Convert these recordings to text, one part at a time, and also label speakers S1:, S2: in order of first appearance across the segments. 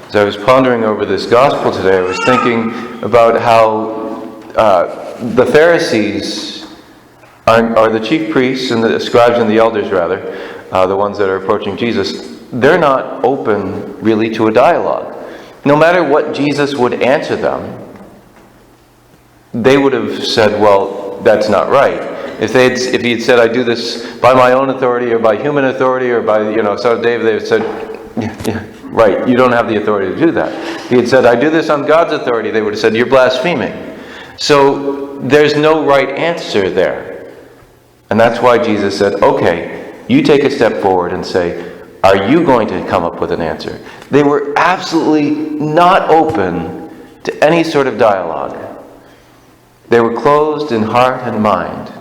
S1: As I was pondering over this gospel today, I was thinking about how the Pharisees are the chief priests and the scribes and the elders, rather, the ones that are approaching Jesus. They're not open really to a dialogue. No matter what Jesus would answer them, they would have said, well, that's not right. If he had said, I do this by my own authority or by human authority or by, Son of David, they would have said, yeah, right, you don't have the authority to do that. If he had said, I do this on God's authority, they would have said, you're blaspheming. So there's no right answer there. And that's why Jesus said, okay, you take a step forward and say, are you going to come up with an answer? They were absolutely not open to any sort of dialogue. They were closed in heart and mind.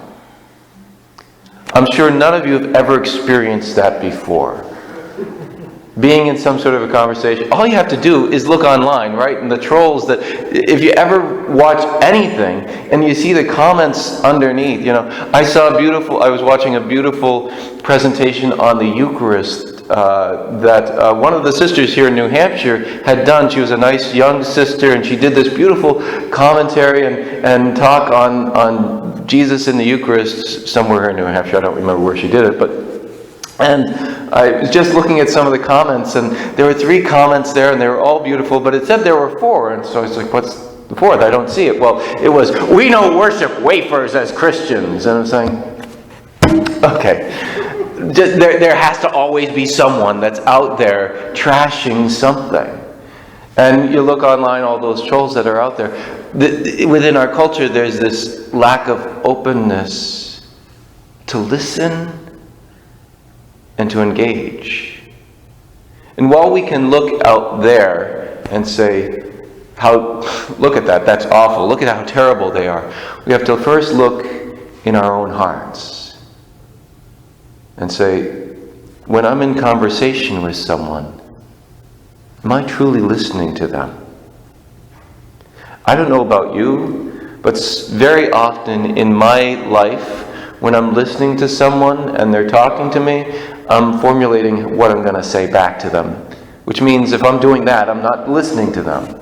S1: I'm sure none of you have ever experienced that before. Being in some sort of a conversation, all you have to do is look online, right? And the trolls that, if you ever watch anything and you see the comments underneath, I was watching a beautiful presentation on the Eucharist that one of the sisters here in New Hampshire had done. She was a nice young sister, and she did this beautiful commentary and talk on Jesus in the Eucharist somewhere here in New Hampshire. I don't remember where she did it, and I was just looking at some of the comments, and there were 3 comments there, and they were all beautiful, but it said there were 4, and so I was like, what's the 4th? I don't see it. Well, it was, we don't worship wafers as Christians. And I'm saying, okay. There has to always be someone that's out there trashing something. And you look online, all those trolls that are out there. Within our culture, there's this lack of openness to listen and to engage. And while we can look out there and say, look at that, that's awful, look at how terrible they are, we have to first look in our own hearts and say, when I'm in conversation with someone, am I truly listening to them? I don't know about you, but very often in my life, when I'm listening to someone and they're talking to me, I'm formulating what I'm going to say back to them. Which means if I'm doing that, I'm not listening to them.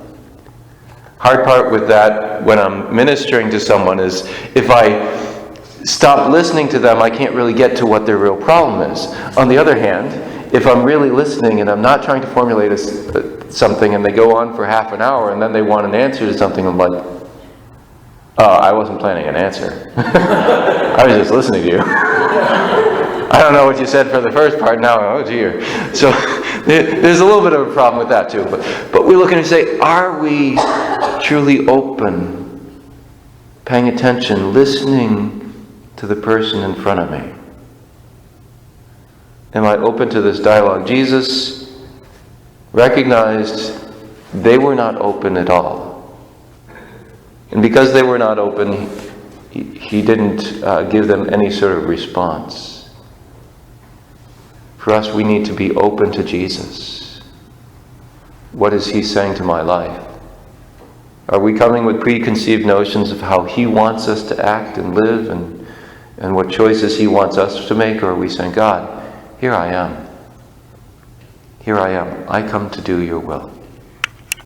S1: Hard part with that when I'm ministering to someone is if I stop listening to them, I can't really get to what their real problem is. On the other hand, if I'm really listening and I'm not trying to formulate something and they go on for half an hour and then they want an answer to something, I'm like, oh, I wasn't planning an answer. I was just listening to you. I don't know what you said for the first part, now, oh dear. So there's a little bit of a problem with that too. But we look and say, are we truly open, paying attention, listening to the person in front of me? Am I open to this dialogue? Jesus recognized they were not open at all. And because they were not open, he didn't give them any sort of response. For us, we need to be open to Jesus. What is he saying to my life? Are we coming with preconceived notions of how he wants us to act and live and what choices he wants us to make? Or are we saying, God, here I am. Here I am. I come to do your will.